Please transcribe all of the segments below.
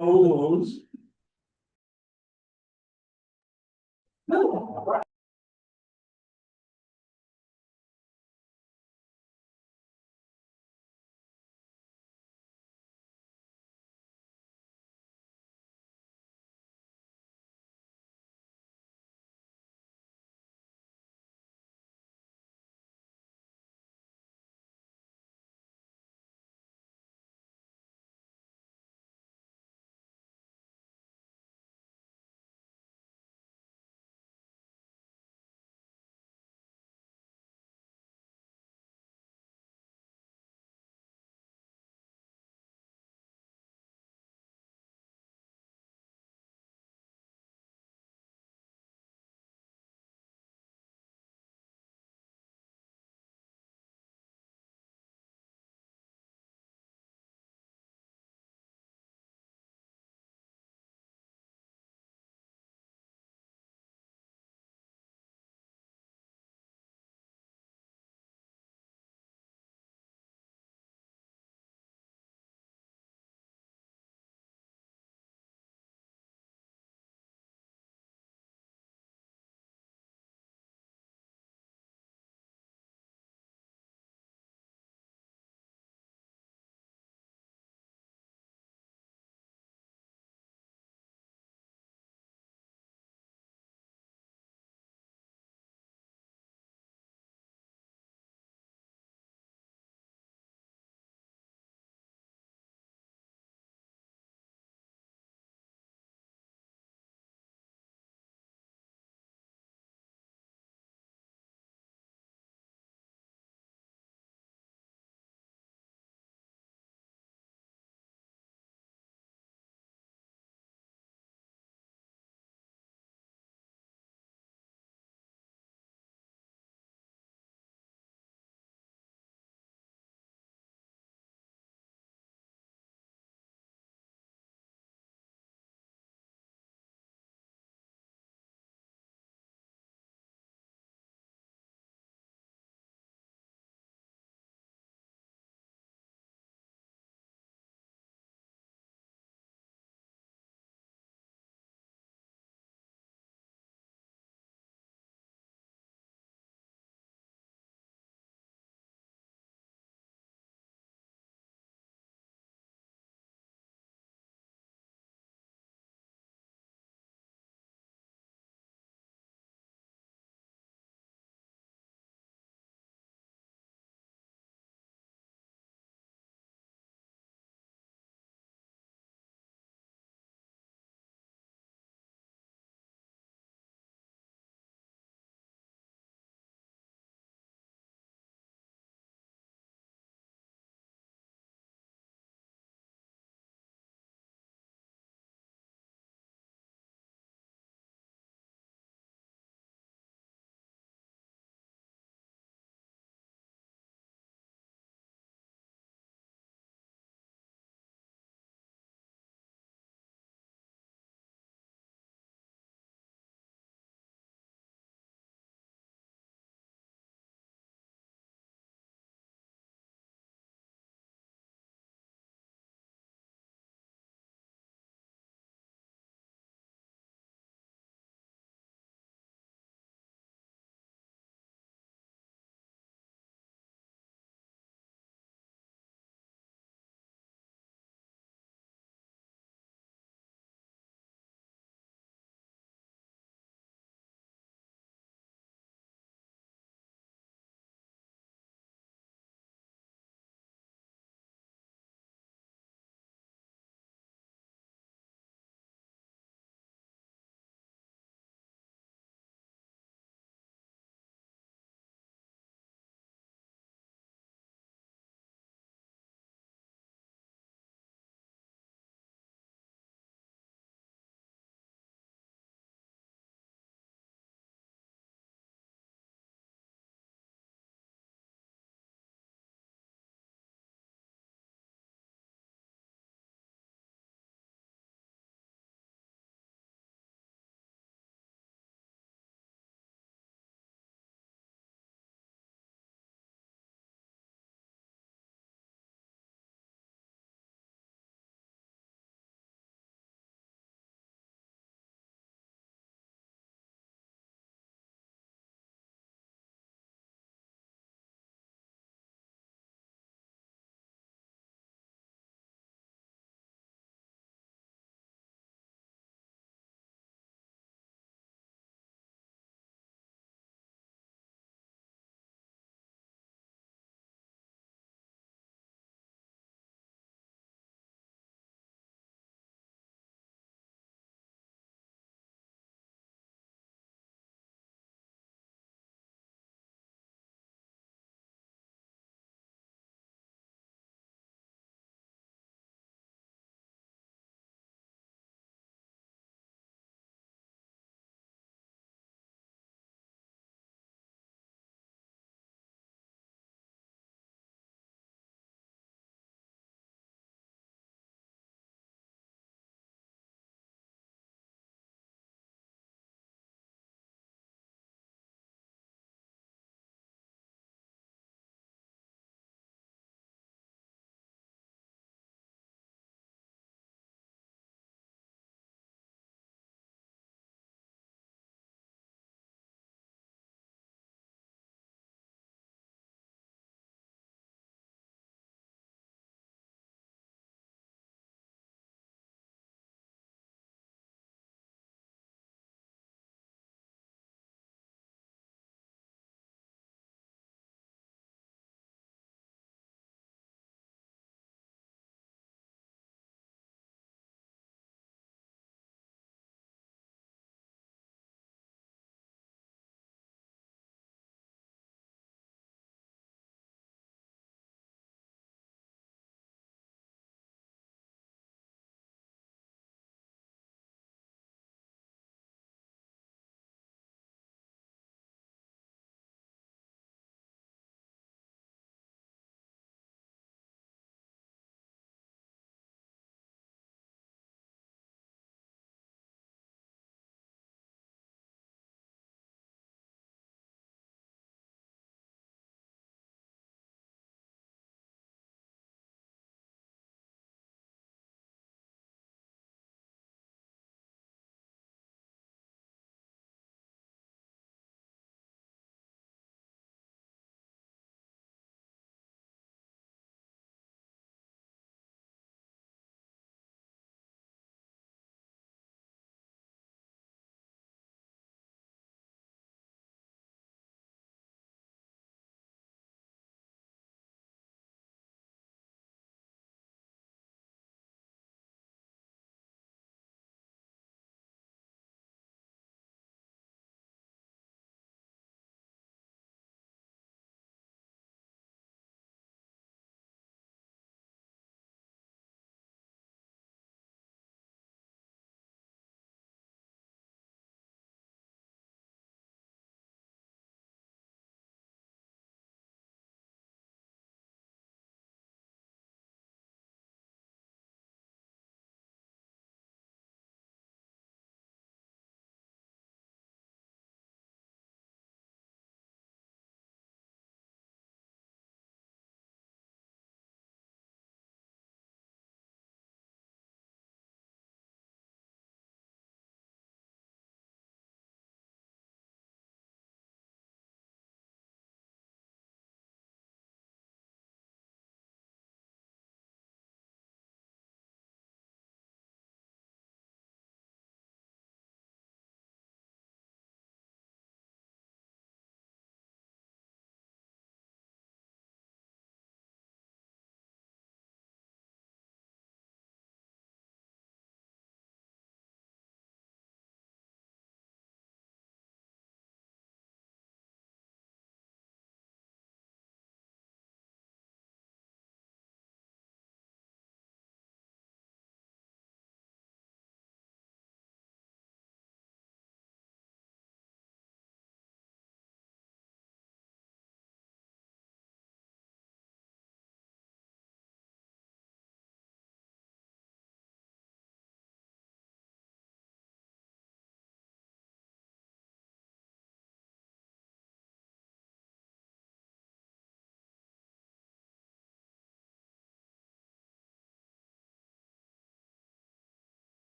All those.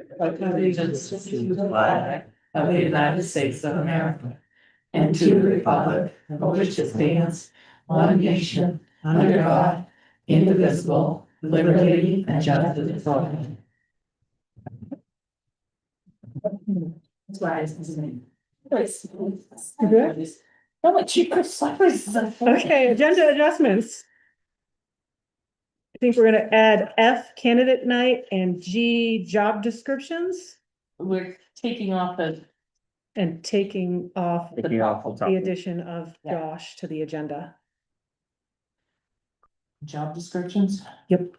allegiance to the flag of the United States of America and to the republic for which it stands, one nation, under God, indivisible, with liberty and justice for all. That's why it's his name. Good. How much cheaper services? Okay, agenda adjustments. I think we're gonna add F, candidate night, and G, job descriptions, We're taking off the, and taking off Taking off the top. the addition of Yeah. Josh to the agenda. job descriptions. Yep.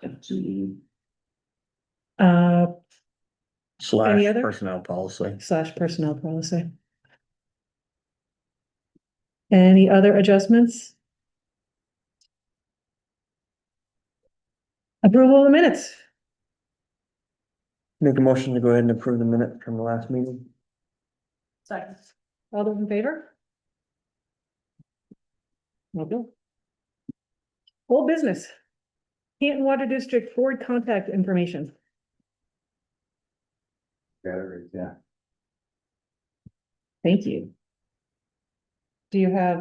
Uh, Slash Any other? personnel policy. / personnel policy. Any other adjustments? Approval of the minutes. Make a motion to go ahead and approve the minute from the last meeting. Second. All those in favor? Okay. Old business. Canton Water District Board contact information. Yeah. Thank you. Do you have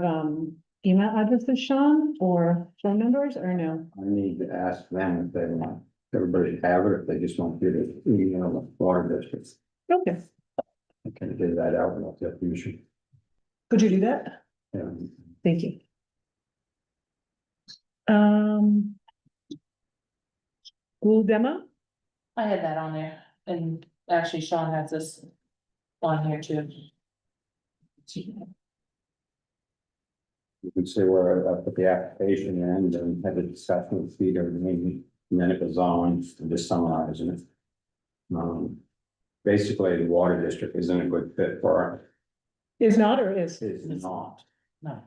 email addresses, Sean, or phone numbers, or no? I need to ask them if they want everybody to have it, if they just want to get it, email the water districts. Okay. I can get that out without the permission. Could you do that? Yeah. Thank you. School demo? I had that on there, and actually Sean has this on here too. You can see where I put the application in and had a discussion with Peter and me, and then it was on, just summarizing it. Basically, the water district isn't a good fit for Is not or is? it. It's not. No,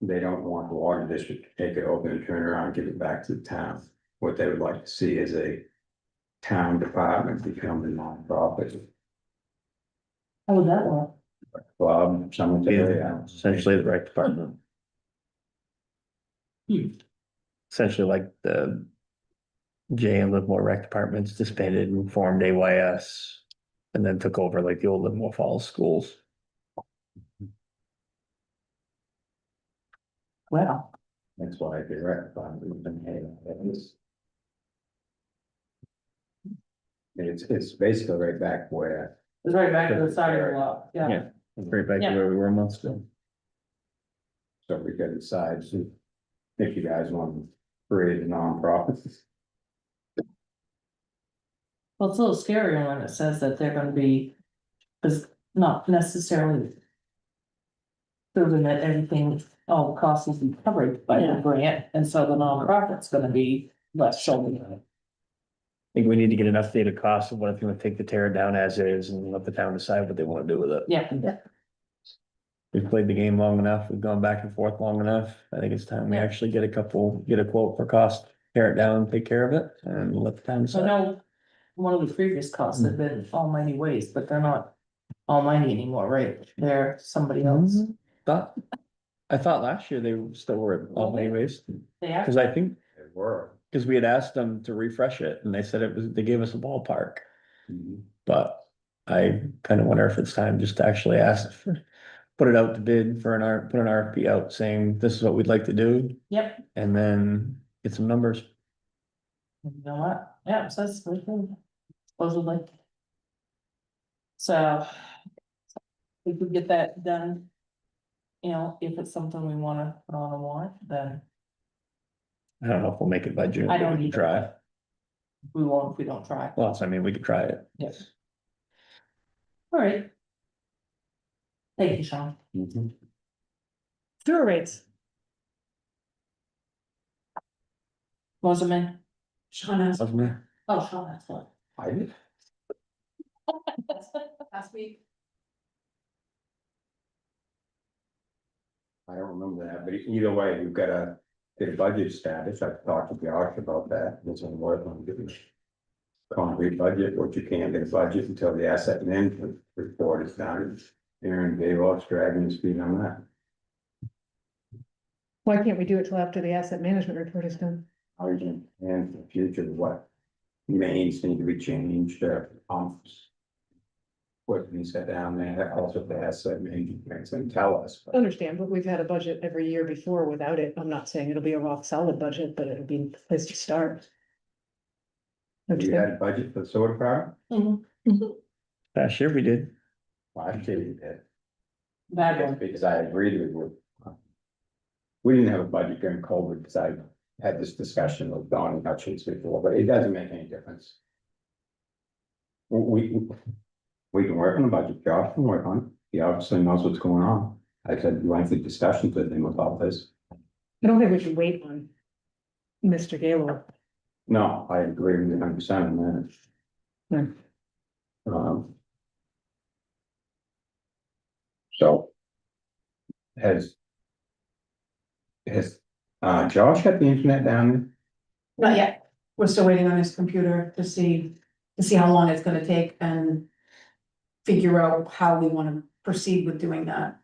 They don't want the water district to take it over and turn around and give it back to the town. What they would like to see is a town department become a nonprofit how would that work? club, cemetery. Essentially the rec department. Essentially like the J and Livermore rec departments disbanded and formed AYS. And then took over like the old Livermore Falls schools. Well, That's why the rec department been hated. It's basically right back where. it's right back to the side of the lot, yeah. Right back to Yeah. where we were months ago. So we could decide if you guys want to create a nonprofit. Well, it's a little scary when it says that they're gonna be, is not necessarily proving that everything, all the costs will be covered by the grant, and so the nonprofit's gonna be less shoulder. I think we need to get an updated cost of what it's gonna take to tear it down as is and let the town decide what they wanna do with it. Yeah, We've played the game long enough, we've gone back and forth long enough. I think it's time we Yeah. actually get a quote for cost, tear it down, take care of it, and let the town so I decide. know one of the previous costs have been almighty waste, but they're not almighty anymore, right? They're somebody else. But I thought last year they still were at all anyways, They are, cause I think, They were. cause we had asked them to refresh it and they said it was, they gave us a ballpark. But I kind of wonder if it's time just to actually ask for, put it out to bid for put an RFP out saying this is what we'd like to do. yep, And then get some numbers. you know what, yeah, so that's pretty good, supposedly. So. We could get that done. You know, if it's something we wanna put on a warrant, then I don't know if we'll make it by June. I but don't we can either. try. we won't if we don't try. Well, so I mean, we could try it. Yes. All right. Thank you, Sean. Sewer rates. Was it me? Sean asked. Wasn't it? Oh, Sean, that's what. I did. Last week. I don't remember that, but either way, you've got to get a budget status. I've talked to Josh about that. It's on work on getting a concrete budget, what you can't get a budget until the asset management report is done. Aaron gave us dragging his feet on that. Why can't we do it till after the asset management report is done? How you can, and the future, what mains need to be changed, pumps. What he said down there, also they has said maybe, and tell us. but- Understand, but we've had a budget every year before without it. I'm not saying it'll be a rock solid budget, but it'll be a place to start. You had a budget for the sewer department? Last year we did. Last year you did. Bad Yes, one. because I agreed with you. We didn't have a budget during COVID because I had this discussion with Donnie Hutchins before, but it doesn't make any difference. We can work on a budget, Josh can work on it, he obviously knows what's going on. I've had lengthy discussions with him about this. I don't think we should wait on Mr. Gaylord. No, I agree with you 100% on that. Um. So. Has Josh had the internet down there? Not yet. We're still waiting on his computer to see how long it's gonna take and figure out how we wanna proceed with doing that.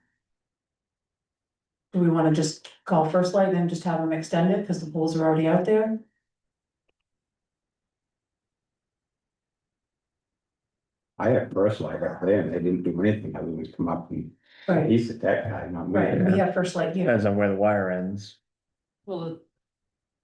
Do we wanna just call First Light and just have them extend it, cause the poles are already out there? I have First Light up there and they didn't do anything, other than come up and, Right, he's the tech guy, not me. right, we have First Light here. Depends on where the wire ends. Well,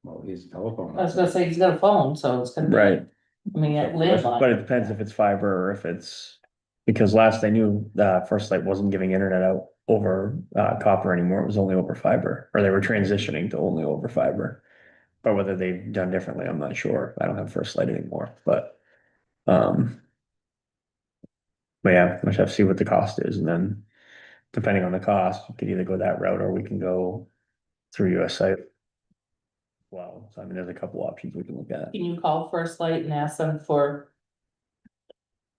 Well, his telephone. I was gonna say, he's got a phone, so it's gonna be. Right. I mean, at landline. But it depends if it's fiber or if it's, because last I knew, First Light wasn't giving internet out over copper anymore, it was only over fiber, or they were transitioning to only over fiber. But whether they've done differently, I'm not sure, I don't have First Light anymore, but. But yeah, we should have to see what the cost is, and then, depending on the cost, we could either go that route or we can go through US site. Well, so I mean, there's a couple options we can look at. Can you call First Light and ask them for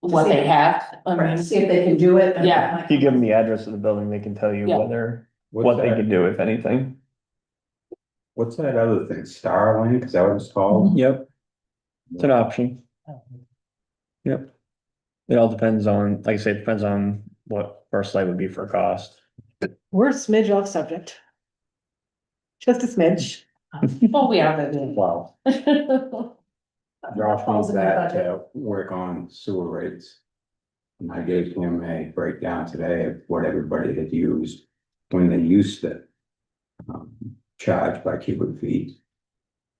what they have? I mean, See if they can do it. and- Yeah. If you give them the address of the building, they can tell you Yeah. whether, What's what they that- can do, if anything. What's that other thing, Starlink, is that what it's called? Yep, it's an option, yep. It all depends on, like I say, it depends on what First Light would be for cost. We're a smidge off subject. Just a smidge. Oh, we have it in. Wow. Josh Falls wants in their that budget. to work on sewer rates. And I gave him a breakdown today of what everybody had used when they used to charge by cubic feet.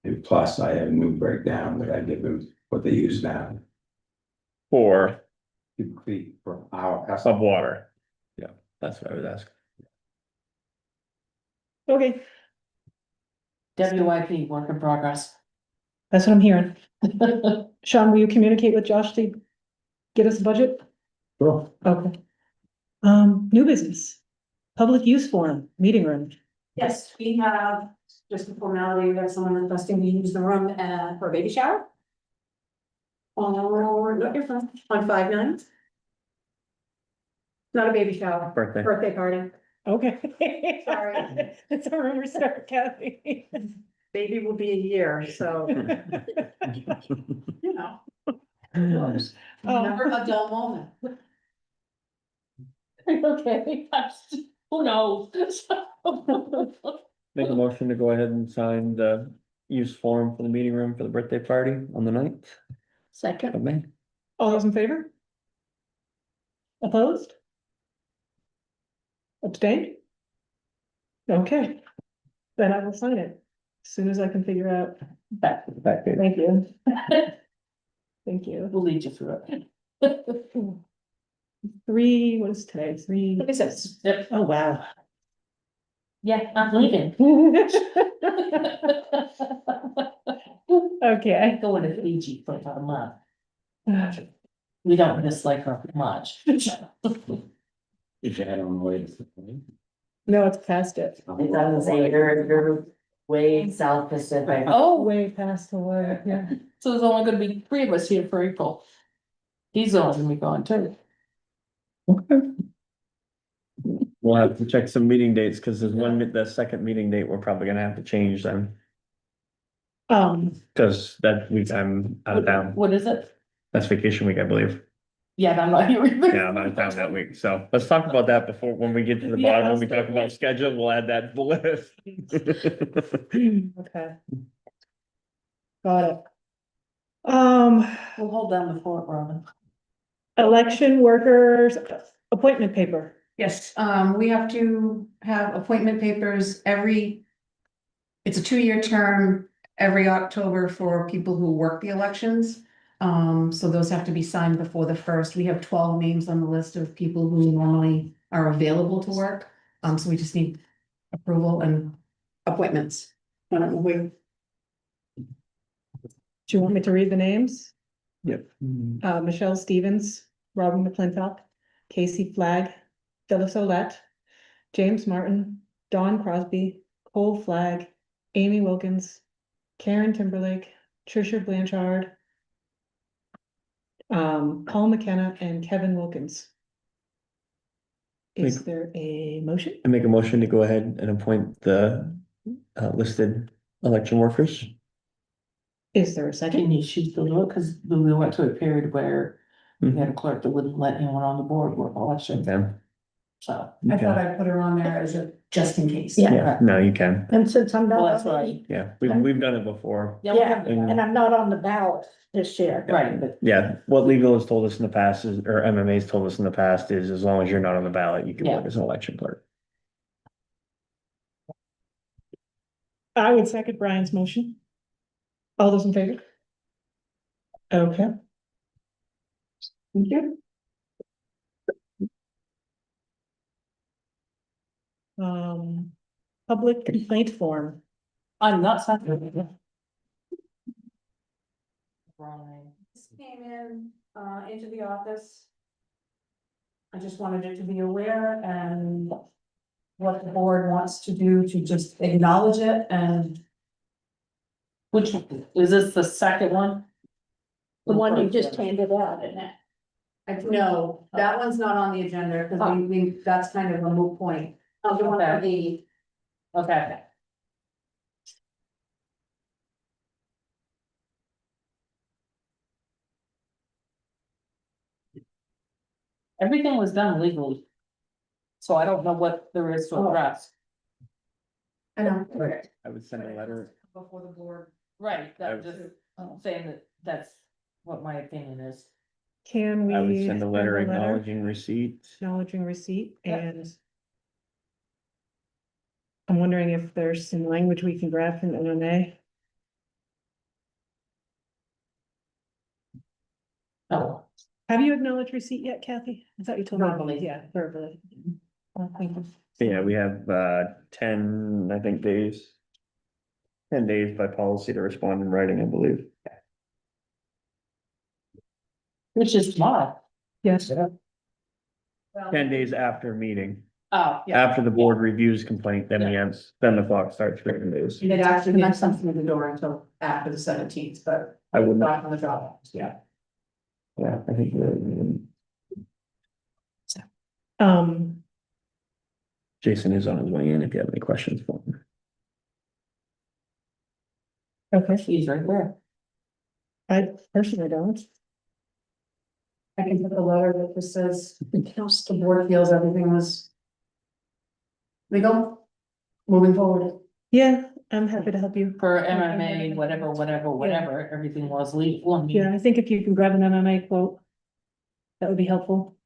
And plus I have a new breakdown that I give him what they use now, Or cubic feet per hour. of water. Yeah, that's what I was asking. Okay, WIP, work in progress. that's what I'm hearing. Sean, will you communicate with Josh to get us a budget? Sure. Okay. New business, public use forum, meeting room. Yes, we have, just a formality, we have someone requesting to use the room for a baby shower. On 5/9. Not a baby shower, Birthday. birthday party. Okay. Sorry. That's a rumor start, Kathy. Baby will be a year, so, you know, Oh. never a dull moment. Okay, who knows? Make a motion to go ahead and sign the use form for the meeting room for the birthday party on the 9th Second. of May. All those in favor? Opposed? Abstained? Okay. Then I will sign it as soon as I can figure out. Back. Back page. Thank you. Thank you. We'll lead you through it. What is today? 3. What is this? Yep. Oh, wow. Yeah, I'm leaving. Okay. I'm going to Fiji for about a month. We don't dislike her much. If you had on the way to. No, it's past it. It doesn't say you're way South Pacific. Oh, Way past the word, yeah. so there's only gonna be 3 of us here for April. He's only gonna be gone too. We'll have to check some meeting dates, because there's the second meeting date, we're probably gonna have to change them, because that week I'm out of town. What is it? That's vacation week, I believe. Yeah, I'm not here either. Yeah, I'm out of town that week, so let's talk about that before, when we get to the Yeah, bottom, when we let's talk about schedule, we'll add that to the list. Okay. Got it. We'll hold down the fort, Robin. election workers, appointment paper. Yes, we have to have appointment papers it's a 2-year term every October for people who work the elections. So those have to be signed before the 1st. We have 12 names on the list of people who normally are available to work. So we just need approval and appointments. I don't know where. Do you want me to read the names? Yep. Michelle Stevens, Robin McClintock, Casey Flagg, Phyllis Olet, James Martin, Dawn Crosby, Cole Flagg, Amy Wilkins, Karen Timberlake, Trisha Blanchard, Paul McKenna, and Kevin Wilkins. Is there a motion? I make a motion to go ahead and appoint the listed election workers. Is there a Can second? you shoot the look, cause we went through a period where we had a clerk that wouldn't let anyone on the board work election, Okay. so. I thought Okay. I'd put her on there as a, just in case. Yeah, no, you can. And since I'm Well, not, that's on right. the- Yeah, we've done it before. Yeah, we yeah, have that. and I'm not on the ballot this year. Right, but Yeah, what legal has told us in the past is, or MMA's told us in the past is, as long as you're not on the ballot, you can work Yeah. as an election clerk. I would second Brian's motion. All those in favor? Okay. Thank you. Public complaint form. I'm not second. Wrong name. This came in, into the office. I just wanted it to be aware and what the board wants to do to just acknowledge it and. Which, is this the second one? The one you just handed out, isn't it? No, that one's not on the agenda, because that's kind of a moot point. The one for the, Okay. Everything was done legally. So I don't know what there is to address. I don't. I would send a letter. Before the board. Right, I that was- just saying that that's what my opinion is. Can we? I would send a letter acknowledging receipt. Acknowledging receipt Yeah. and. I'm wondering if there's some language we can grab from MMA. Oh, Have you acknowledged receipt yet, Kathy? I thought you told me. Verbally. Yeah, verbally. Thank you. Yeah, we have 10, I think, days. 10 days by policy to respond in writing, I believe. which is tomorrow. Yes. 10 days after meeting, Oh, yeah. after the board reviews complaint, then the clock starts 15 days. And it actually didn't come through the door until after the 17th, but. I would not, Back on the job, yeah. yeah, I think Jason is on his way in if you have any questions for him. Okay, He's right there. I personally don't. I can put the letter that just says, the board feels everything was. Legal, moving forward. Yeah, I'm happy to help you. For MMA, whatever, everything was legal. I mean, Yeah, I think if you can grab an MMA quote. That would be helpful.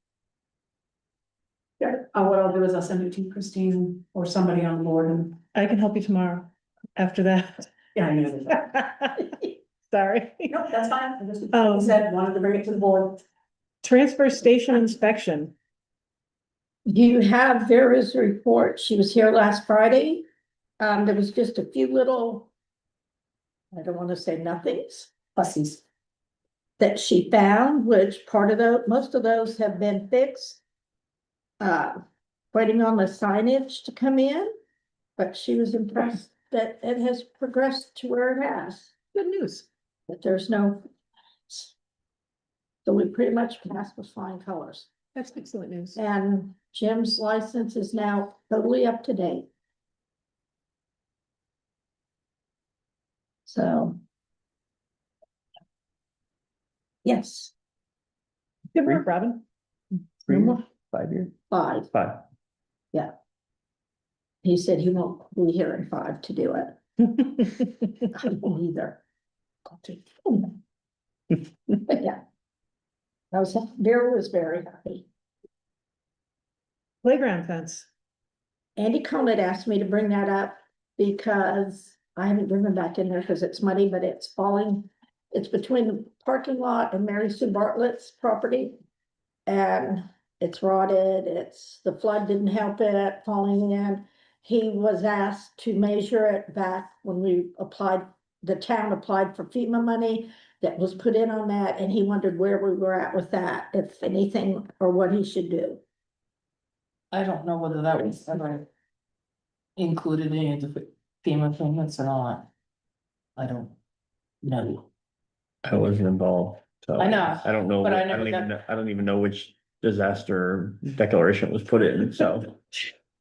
Yeah, what I'll do is I'll send it to Christine or somebody on board and, I can help you tomorrow after that. yeah, I knew that. Sorry. No, that's fine, I just, like I said, wanted to bring it to the board. Transfer station inspection. You have Vera's report. She was here last Friday. There was just a few little, I don't want to say nothings, pussies. that she found, which part of most of those have been fixed. Waiting on the signage to come in, but she was impressed that it has progressed to where it has, Good news. that there's no. So we pretty much passed with flying colors, That's excellent news. and Jim's license is now totally up to date. So. Yes, Good work, Robin. 3 years, 5 years, 5. 5. He said he won't be here in 5 to do it. I won't either. Yeah. Vera was very happy. Playground fence. Andy Conant asked me to bring that up because I haven't driven back in there because it's muddy, but it's falling. It's between the parking lot and Mary Sue Bartlett's property. And it's rotted, the flood didn't help it falling in. He was asked to measure it back when the town applied for FEMA money that was put in on that, and he wondered where we were at with that, if anything, or what he should do. I don't know whether that was ever included in any of the FEMA payments or not. I don't know. I wasn't involved, so. I know, I don't know, but I I never don't even, got- I don't even know which disaster declaration was put in, so.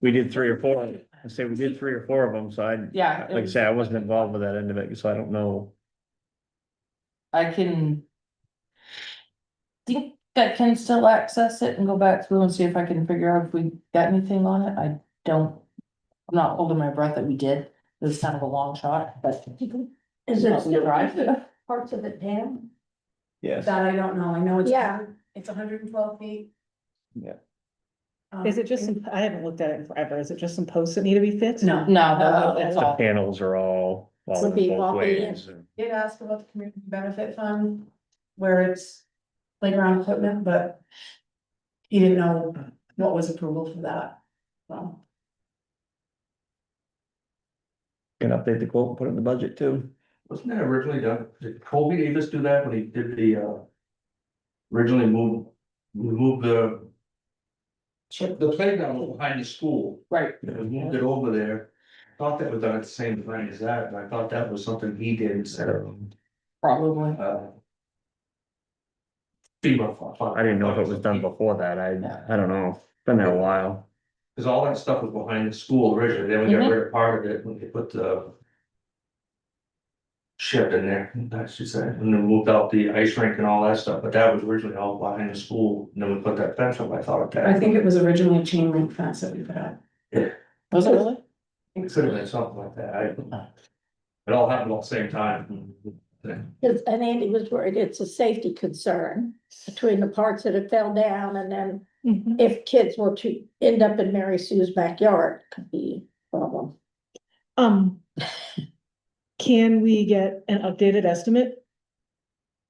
We did 3 or 4, I say we did 3 or 4 of them, so Yeah. like I say, I wasn't involved with that end of it, so I don't know. I can. Think I can still access it and go back through and see if I can figure out if we got anything on it. I don't. I'm not holding my breath that we did. It was kind of a long shot, but. Is there But we still tried. parts of it down? Yes, That I don't know, I know it's. Yeah. It's 112 feet. yeah, Is it just, I haven't looked at it in forever. Is it just some posts that need to be fixed? No. No, it's the all. panels are all falling be both wobbly ways. Did ask about the community benefit fund, where it's playground equipment, but. He didn't know what was approval for that, so. Can update the quote, and put it in the budget too. Wasn't that originally done, did Colby Davis do that when he did the, originally moved the. The playground was behind the school, Right. and moved it over there. Thought that was done at the same time as that, and I thought that was something he did instead of, Probably. FEMA fund. I didn't know if it was done before that, I don't know, been there a while. Cause all that stuff was behind the school originally, then we got rid of part of it when they put the. Shed in there, I should say, and then moved out the ice rink and all that stuff, but that was originally all behind the school, and then we put that fence up, I thought of that. I think it was originally a chain link fence that we put out. Was it really? It could have been something like that, it all happened at the same time. And Andy was worried it's a safety concern between the parts that had fell down, and then Mhm. if kids were to end up in Mary Sue's backyard, could be a problem. Can we get an updated estimate?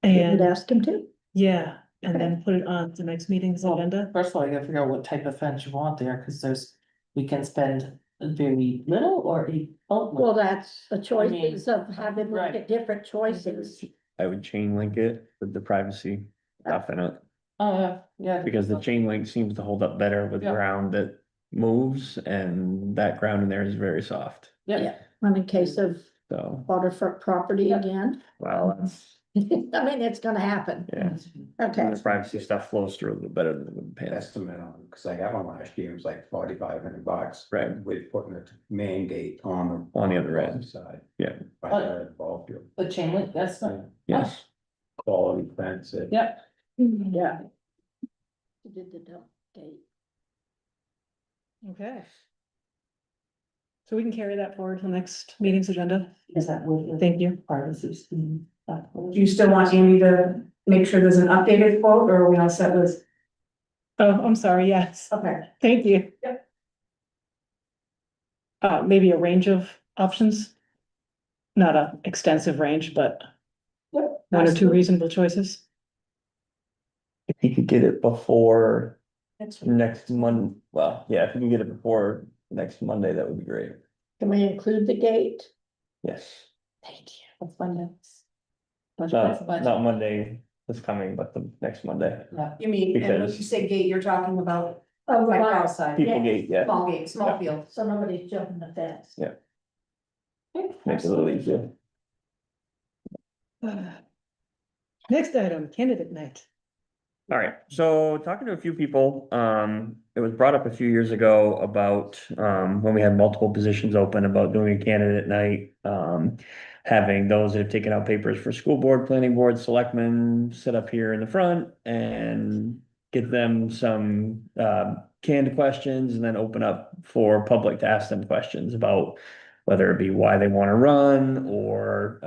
And And, ask him to. yeah, and then put it on the next meeting's Well, agenda? First of all, you gotta figure out what type of fence you want there, cause we can spend very little or a. Well, that's the mean, choices of having look right. at different choices. I would chain link it with the privacy stuff in it, Oh, yeah, yeah. because the chain link seems to hold up better with Yeah. ground that moves, and that ground in there is very soft, Yeah, And in case of so, waterfront property Yeah. again, well, that's, I mean, it's gonna happen. yeah. Okay, The privacy stuff flows through a little better than the panels. Estimate on, cause I got one last year, it was like $4,500. Right. With putting a main gate on. On the other end. Side. Yeah. By the ball field. the chain link, that's not, Yes, Quality fence. yeah, yeah. You did the dump gate. Okay. So we can carry that forward to the next meeting's agenda. is that what? Thank you. Privacy scheme. Do you still want Amy to make sure there's an updated quote, or are we all set with? Oh, I'm sorry, yes, Okay. thank you. Yep. Maybe a range of options? Not a extensive range, but Yep. 1 or 2 reasonable choices. if you could get it before Next next Mon, well, yeah, if you can get it before next Monday, that would be great, Can we include the gate? yes. Thank you. That's Monday. Not Monday that's coming, but the next Monday, Yeah. You mean, and when Because- you say gate, you're talking about Oh, like right. outside, people gate, yeah, small gate, small field. So nobody's jumping the fence. Yeah. makes it a little easier. Next item, candidate night. All right, so talking to a few people, it was brought up a few years ago about, when we had multiple positions open, about doing a candidate night. Having those that have taken out papers for school board, planning board, selectmen, sit up here in the front and give them some, canned questions, and then open up for public to ask them questions about whether it be why they want to run, or,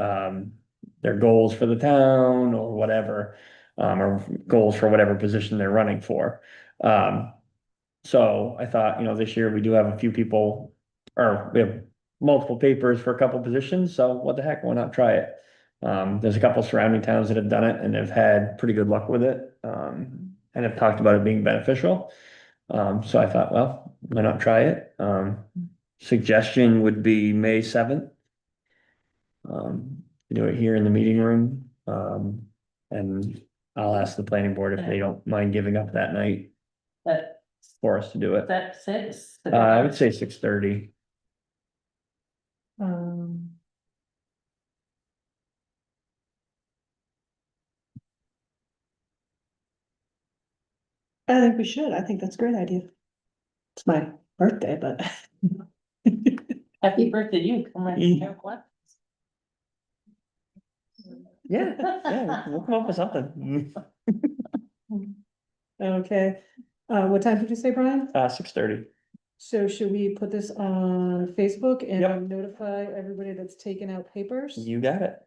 their goals for the town or whatever. Or goals for whatever position they're running for. So I thought, this year we do have a few people, or we have multiple papers for a couple positions, so what the heck, why not try it? There's a couple surrounding towns that have done it and have had pretty good luck with it, and have talked about it being beneficial. So I thought, well, why not try it? Suggestion would be May 7th. Do it here in the meeting room, and I'll ask the planning board if they don't mind giving up that night That, for us to do it. that 6. I would say 6:30. Um. I think we should. I think that's a great idea. It's my birthday, but. Happy birthday to you. Come on, Yeah. what? Yeah, we'll come up with something. Okay, what time did you say, Brian? 6:30. So should we put this on Facebook Yep. and notify everybody that's taken out papers? You got it.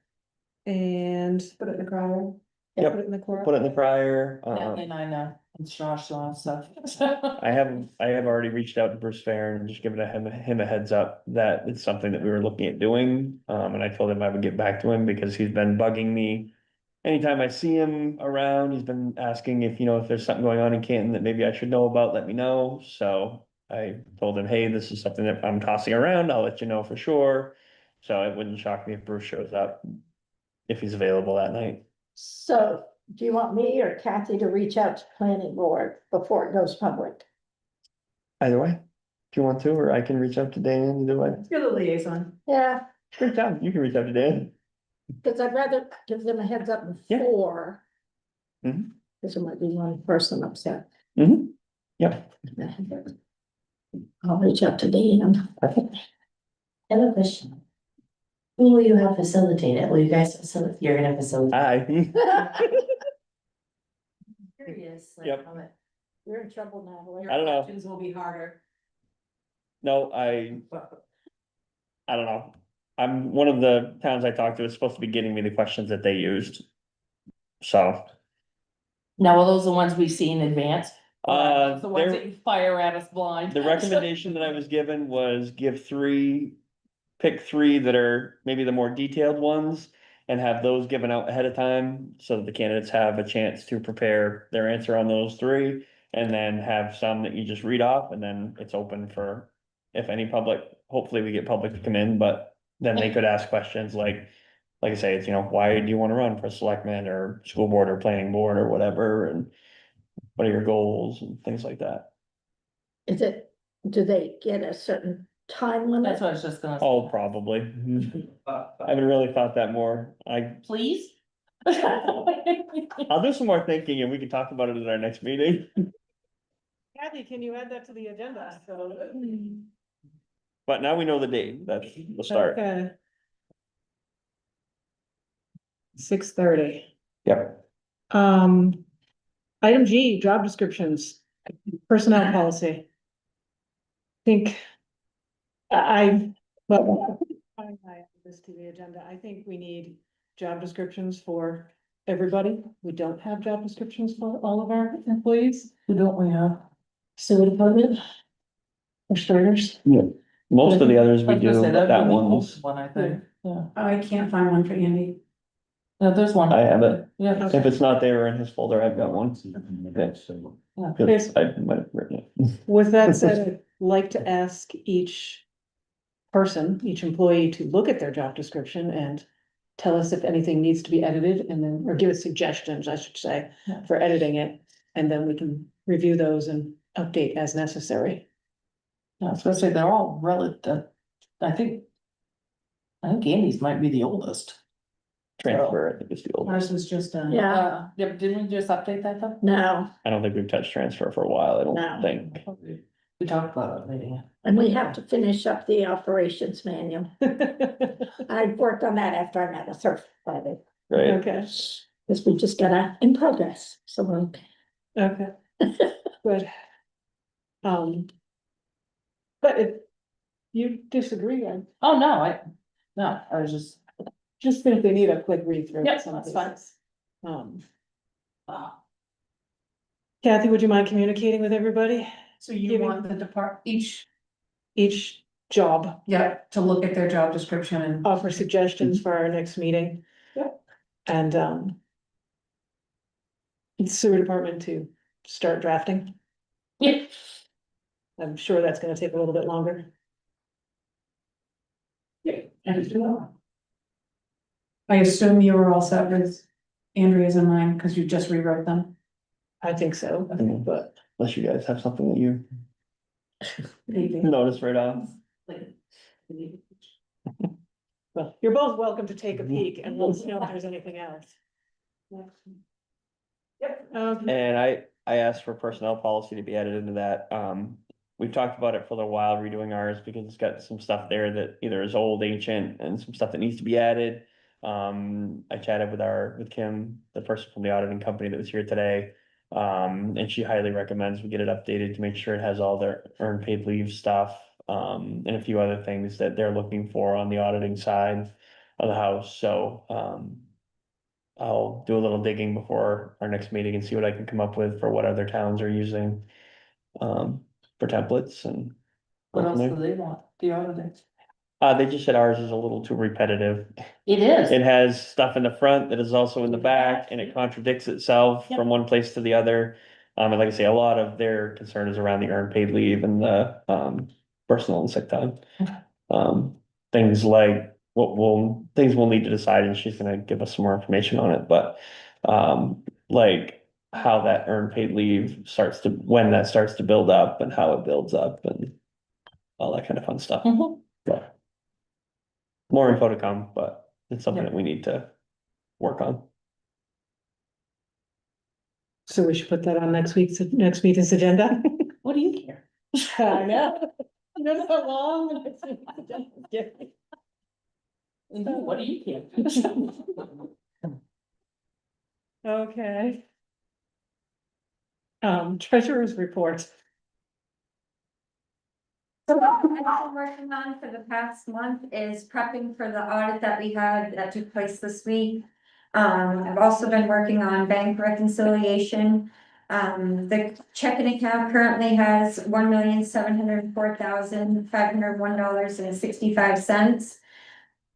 And Put it in the crier. Yep. put it in the core? Put it in the crier. And I know, it's Josh and stuff. I have already reached out to Bruce Fair and just given him a heads up that it's something that we were looking at doing. And I told him I would get back to him because he's been bugging me. Anytime I see him around, he's been asking if there's something going on in Canton that maybe I should know about, let me know. So I told him, hey, this is something that I'm tossing around. I'll let you know for sure. So it wouldn't shock me if Bruce shows up, if he's available that night. So do you want me or Kathy to reach out to planning board before it goes public? Either way, if you want to, or I can reach out to Dan, either way. You're the liaison. Yeah, Reach out, you can reach out to Dan. because I'd rather give them a heads up Yeah. before. Mhm. Because there might be one person upset. Yep. I'll reach out to Dan. Perfect. I have a question. Who will you have facilitate it? Will you guys facilitate, you're gonna facilitate? Hi. Curious, like Yep. how it. You're in trouble now. I don't know. Questions will be harder. No, I don't know. I'm one of the towns I talked to is supposed to be getting me the questions that they used. So, Now, are those the ones we see in advance? Or are those the ones they're- that you fire at us blind? the recommendation that I was given was pick three that are maybe the more detailed ones. And have those given out ahead of time so that the candidates have a chance to prepare their answer on those three. And then have some that you just read off and then it's open for, if any public, hopefully we get public to come in, but then they could ask questions like I say, it's, why do you want to run for selectman or school board or planning board or whatever, and what are your goals and things like that. Do they get a certain time limit? That's what I was just gonna. Oh, probably. I haven't really thought that more. Please? I'll do some more thinking and we can talk about it at our next meeting. Kathy, can you add that to the agenda? But now we know the date, that's the start. Okay. 6:30. Yep. Item G, job descriptions, personnel policy. Think. Well, I add this to the agenda. I think we need job descriptions for everybody. We don't have job descriptions for all of our employees. Who don't we have? Sewer department. For starters. Most of the others I we was gonna do, say, that'd that be the one's, oldest one, I think, yeah. I can't find one for Andy. No, there's one. I have it. Yeah. If it's not there in his folder, I've got one. Yeah. 'Cause I might have written it. With that said, I'd like to ask each person, each employee to look at their job description and tell us if anything needs to be edited and then, or give us suggestions, I should say, Yeah. for editing it. And then we can review those and update as necessary. I was gonna say, they're all relative, I think Andy's might be the oldest. Transfer, I think is the old. Ours was just, Yeah, Yeah, didn't we just update that though? no, I don't think we've touched transfer for a while, I No. don't think. We talked about it, maybe. and we have to finish up the operations manual. I worked on that after I met with her Friday, Right, Okay, because we just got in progress, so we're okay, good. But if you disagree, Oh, no, I was just, Just if they need a quick read through. Yep, some that's fine. places. Kathy, would you mind communicating with everybody? So you Giving- want the Each job, yeah, to look at their job description and. offer suggestions for our next meeting. Yep. And, sewer department to start drafting. Yeah. I'm sure that's gonna take a little bit longer. I assume you were all set with Andrea's and mine, because you just rewrote them. I think so, but Unless you guys have something that you notice right off. well, you're both welcome to take a peek and let us know if there's anything else. Yep. And I asked for personnel policy to be added into that. We've talked about it for a little while, redoing ours, because it's got some stuff there that either is old, ancient, and some stuff that needs to be added. I chatted with Kim, the person from the auditing company that was here today. And she highly recommends we get it updated to make sure it has all their earned paid leave stuff, and a few other things that they're looking for on the auditing side of the house, so, I'll do a little digging before our next meeting and see what I can come up with for what other towns are using, for templates and. What else do they want? The auditors? They just said ours is a little too repetitive. It is. It has stuff in the front that is also in the back, and it contradicts itself Yep. from one place to the other. And like I say, a lot of their concern is around the earned paid leave and the, personal and sick time. Things like things we'll need to decide, and she's gonna give us some more information on it, but, like how that earned paid leave when that starts to build up and how it builds up and all that kind of fun stuff. Mhm. But more info to come, but it's something Yeah. that we need to work on. So we should put that on next meeting's agenda. What do you care? I know. You know how long? What do you care? Okay. Treasurer's report. So what I've been working on for the past month is prepping for the audit that we had that took place this week. I've also been working on bank reconciliation. The checking account currently has $1,704,501.65.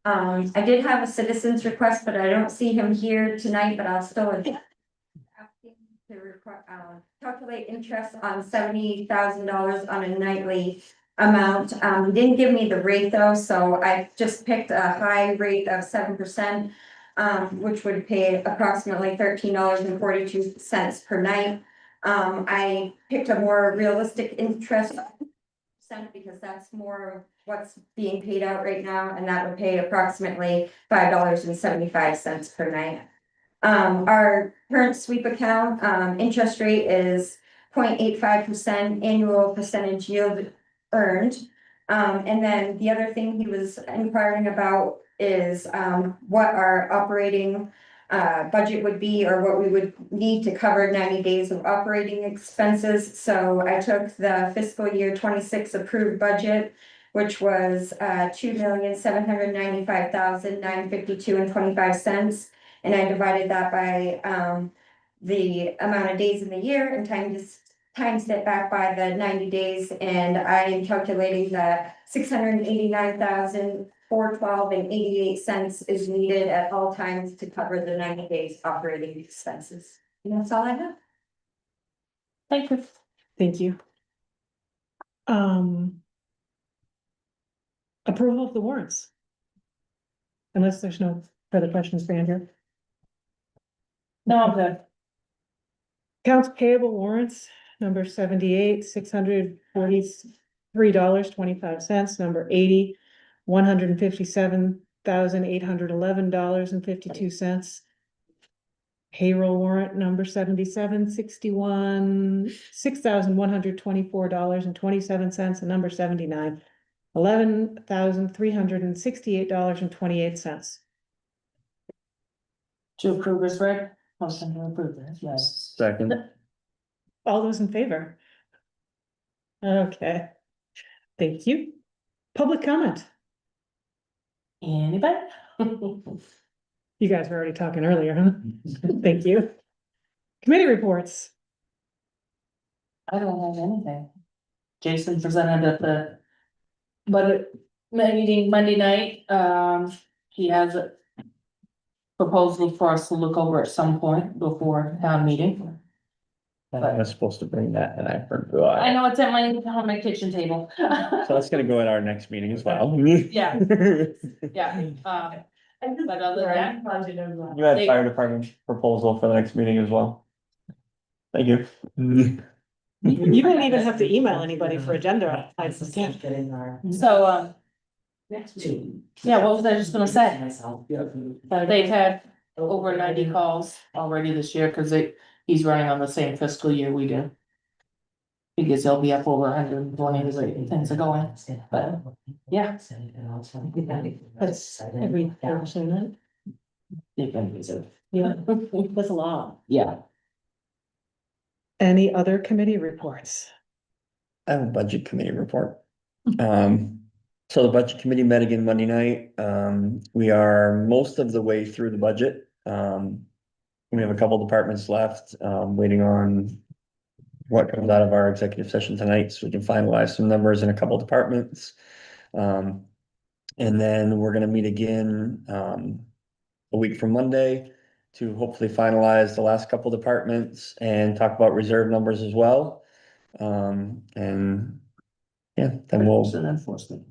I did have a citizen's request, but I don't see him here tonight, but I'll still asking to calculate interest on $70,000 on a nightly amount. He didn't give me the rate though, so I just picked a high rate of 7%, which would pay approximately $13.42 per night. I picked a more realistic interest percent because that's more of what's being paid out right now, and that would pay approximately $5.75 per night. Our current sweep account, interest rate is 0.85% annual percentage yield earned. And then the other thing he was inquiring about is, what our operating budget would be, or what we would need to cover 90 days of operating expenses. So I took the fiscal year 26 approved budget, which was $2,795,952.25. And I divided that by the amount of days in the year and times it back by the 90 days. And I am calculating that $689,412.88 is needed at all times to cover the 90 days operating expenses. And that's all I have. Thank you. Thank you. Approval of the warrants. Unless there's no further questions for Andrew. No, I'm good. Accounts payable warrants, number 78, $643.25, number 80, $157,811.52. Payroll warrant number 77, 61, $6,124.27, and number 79, $11,368.28. To approve is read. Motion to approve this, yes. Second. All those in favor? Okay, thank you. Public comment. Anybody? You guys were already talking earlier, huh? Thank you. Committee reports. I don't have anything. Jason presented at the budget meeting Monday night, he has a proposal for us to look over at some point before town meeting. I was supposed to bring that and I forgot. I know it's at on my kitchen table. So that's gonna go at our next meeting as well. Yeah. Yeah, but other than that, You had fire department proposal for the next meeting as well. Thank you. You don't even have to email anybody for agenda items. so, Next week. yeah, what was I just gonna say? Myself. They've had over 90 calls already this year, cause he's running on the same fiscal year we do. Because he'll be up over 120 as things are going, but, yeah. That's every Thursday night. They've been busy. Yeah, that's a lot. Yeah, Any other committee reports? I have a budget committee report. So the budget committee met again Monday night. We are most of the way through the budget. We have a couple departments left, waiting on what comes out of our executive session tonight, so we can finalize some numbers in a couple departments. And then we're gonna meet again, a week from Monday to hopefully finalize the last couple departments and talk about reserve numbers as well. And yeah, then we'll, and enforcement.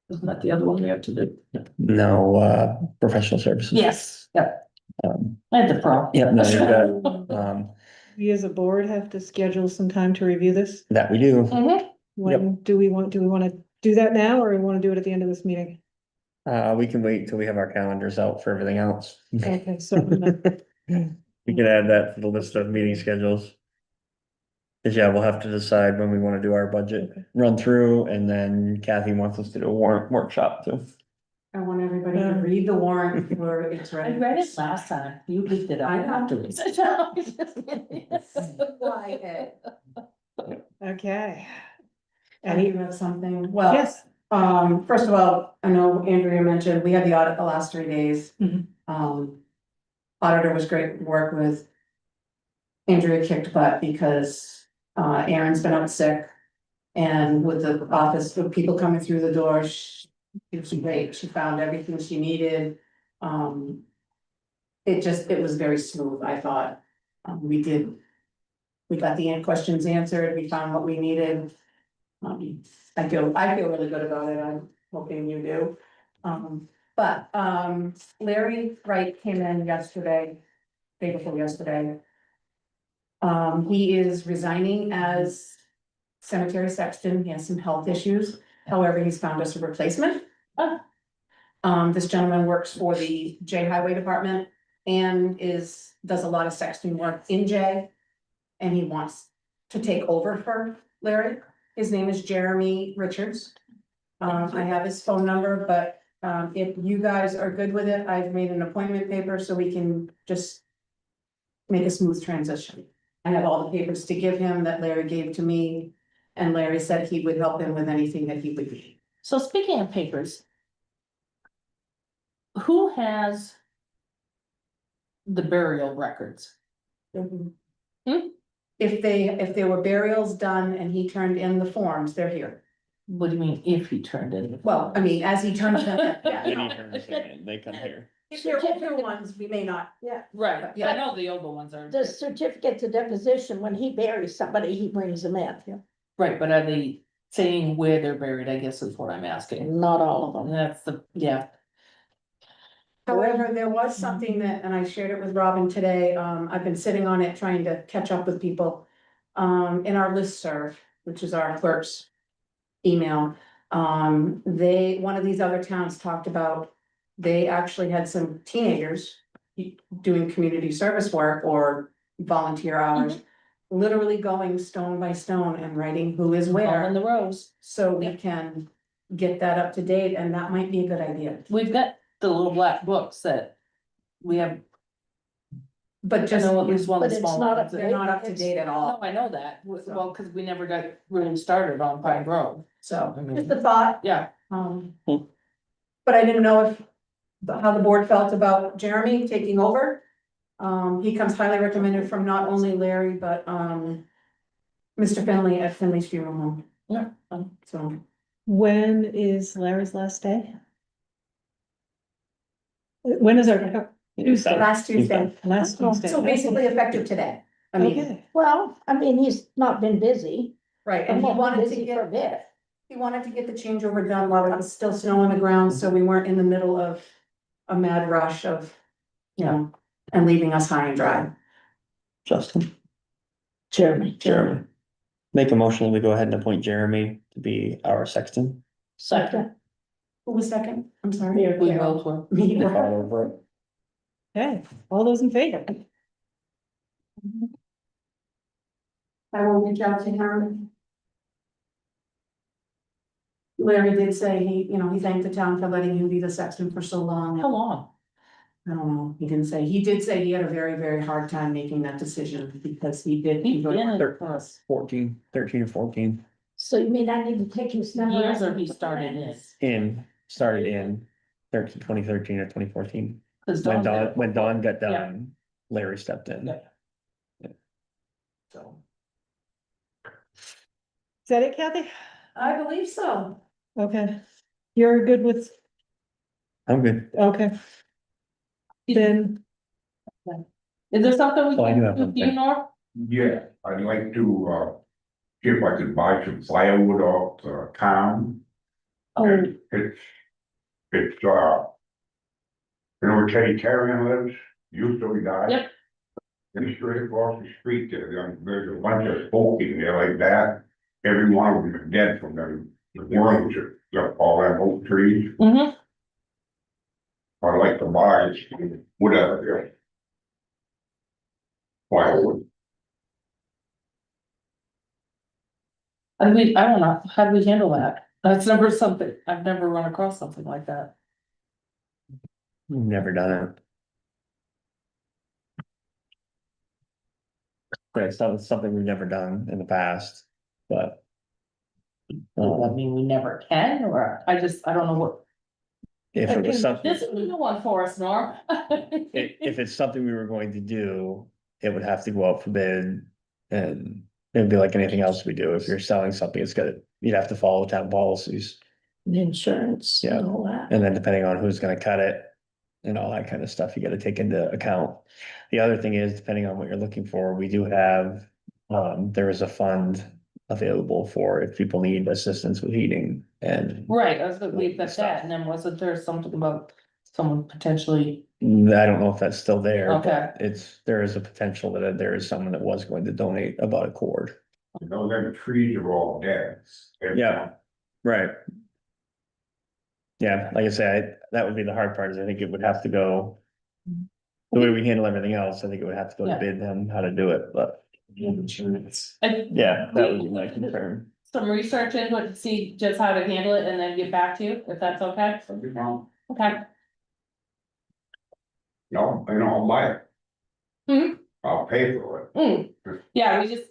Isn't that the other one we have to do? no, professional services. Yes, yep, I had the pro. Yeah, no, you got, We as a board have to schedule some time to review this. that we do. Mhm. When do we want to do that now, or we want to do it at the end of this meeting? We can wait till we have our calendars out for everything else. Okay, so We can add that to the list of meeting schedules. Cause yeah, we'll have to decide when we wanna do our budget run through, and then Kathy wants us to do a warrant workshop too. I want everybody to read the warrant before it's I ready. read it last time, you leaked it up I know. afterwards. okay. And you have something, well. Yes. First of all, I know Andrea mentioned, we had the audit the last 3 days. Mhm. Auditor was great to work with. Andrea kicked butt because, Aaron's been out sick. And with the office, with people coming through the door, she was great, she found everything she needed. It was very smooth, I thought. We got the questions answered, we found what we needed. I feel really good about it, I'm hoping you do. But Larry Wright came in yesterday, day before yesterday. He is resigning as cemetery sexton, he has some health issues, however, he's found us a replacement. This gentleman works for the J Highway Department and does a lot of sexton work in J. And he wants to take over for Larry. His name is Jeremy Richards. I have his phone number, but if you guys are good with it, I've made an appointment paper so we can just make a smooth transition. I have all the papers to give him that Larry gave to me, and Larry said he would help him with anything that he would need. So speaking of papers. Who has the burial records? If there were burials done and he turned in the forms, they're here. What do you mean, if he turned in? Well, I mean, as he turns them, in, yeah. Any turns in, they come here. If they're older ones, we may not. Yeah. Right, Yeah. I know the older ones are. The certificates of deposition, when he buries somebody, he brings them in. Right, but are they saying where they're buried, I guess is what I'm asking. Not all of them. That's yeah. However, there was something that, and I shared it with Robin today, I've been sitting on it trying to catch up with people. In our listserv, which is our clerk's email, one of these other towns talked about. They actually had some teenagers doing community service work or volunteer hours. Literally going stone by stone and writing who is All in where, the rows. so we can get that up to date, and that might be a good idea. We've got the little black books that we have. But I just, know at least one of But the it's small not ones. they're not up to date at No, all, I know that, well, cause we never got really started on Pine Grove, so I mean, just a thought. yeah. But I didn't know if, how the board felt about Jeremy taking over. He comes highly recommended from not only Larry, but, Mr. Finley at Finley's Funeral Home. Yeah. So, When is Larry's last day? When is our, Tuesday, last Tuesday, last Tuesday? so basically effective today. I mean, Okay, Well, I mean, he's not been busy, right, and and he he wanted to busy for a get, bit. he wanted to get the changeover done while it was still snow on the ground, so we weren't in the middle of a mad rush of, you know, and leaving us high and dry. Justin, Jeremy. Jeremy. Make a motion that we go ahead and appoint Jeremy to be our sexton. Second. Who was second? I'm sorry. We both were. Me. If all over it. okay, all those in favor? I will reach out to him. Larry did say he, you know, he thanked the town for letting him be the sexton for so long. How long? I don't know, he didn't say, he did say he had a very, very hard time making that decision because he did. He's been in it for 13 or 14, So you mean I need to take his number? years, or out? he started in? started in 2013 or 2014. Cause When Dawn did it when Dawn got Yeah. done, Larry stepped in. Yeah. So. Is that it, Kathy? I believe so. Okay, you're good with, I'm good. okay, then, Is there something we Oh, I do can have do, one do you thing. know? Yeah, I'd like to, see if I could buy some firewood off the town. Oh, And it's, you know where Teddy Carrion lives, used to be died. Yep. And straight across the street there's a bunch of folk in there like that, every one of them is dead from the worms, all them oak trees. mm-hmm, I'd like to buy whatever there. Firewood. I don't know, how do we handle that? That's never something, I've never run across something like that. We've never done it. But it's not something we've never done in the past, but. I mean, we never can, or I don't know what, If it was something, this is a new one for us, Norm. if it's something we were going to do, it would have to go out for bid. And it'd be like anything else we do. If you're selling something, you'd have to follow town policies. The insurance and all that. And then depending on who's gonna cut it and all that kind of stuff, you gotta take into account. The other thing is, depending on what you're looking for, we do have, there is a fund available for if people need assistance with heating and. Right, I was gonna leave that, and then wasn't there something about someone potentially, I don't know if that's still there, Okay. but there is a potential that there is someone that was going to donate about a cord. Those other trees are all dead. Yeah. Right. Yeah, like I say, that would be the hard part, is I think it would have to go. The way we handle everything else, I think it would have to go to Yeah. bid them how to do it, but I, yeah, that would be my concern. some research into it to see just how to handle it and then get back to you, if that's okay? Okay. No, I'll buy it. Hmm. I'll pay for it. Yeah, we just.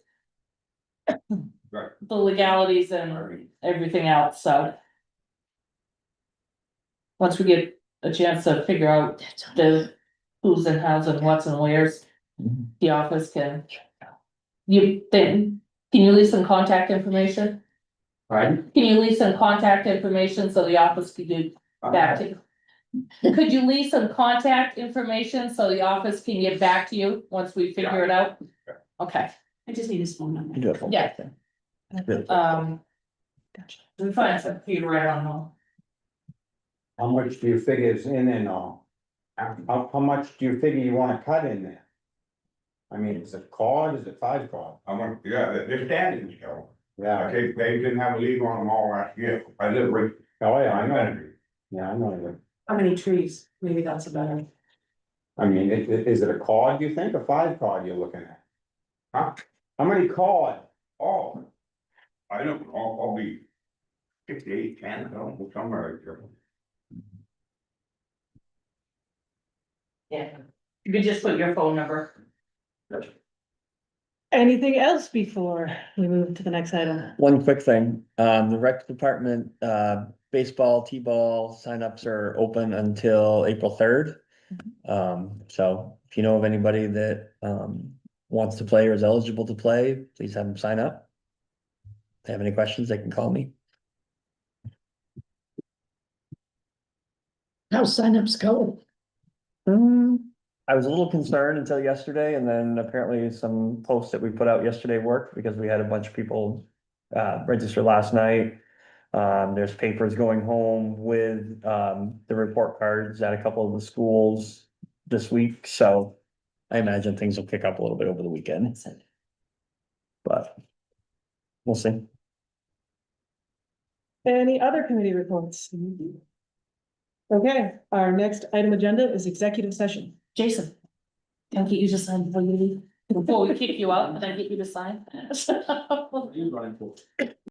Right. The legalities and everything else, so. Once we get a chance to figure out the who's and how's and what's and where's, the office can. Can you leave some contact information? Right? Can you leave some contact information so the office can do back to you? Could you leave some contact information so the office can get back to you once we figure it out? Okay, I just need his phone number. You do it. yeah, gotcha. we find some Peter right on home. How much do you figure is in and all? How much do you figure you wanna cut in there? I mean, is it cord, is it 5 cord? They're standing still. Yeah, They didn't have a leave on them all last year. I live right. oh yeah, I know, yeah, I know. How many trees? Maybe that's a better. I mean, is it a cord, you think, or 5 cord you're looking at? Huh? How many cord? Oh. I don't know, I'll be 68, 10, I don't know, somewhere like there. Yeah, you could just put your phone number. Anything else before we move to the next item? One quick thing, the rec department, baseball, t-ball signups are open until April 3rd. So if you know of anybody that, wants to play or is eligible to play, please have them sign up. If they have any questions, they can call me. How's signups going? I was a little concerned until yesterday, and then apparently some posts that we put out yesterday worked because we had a bunch of people register last night. There's papers going home with the report cards at a couple of the schools this week, so I imagine things will pick up a little bit over the weekend, but we'll see. Any other committee reports? Okay, our next item agenda is executive session. Jason, can I get you to sign before you leave? Before we kick you out, can I get you to sign? You running for?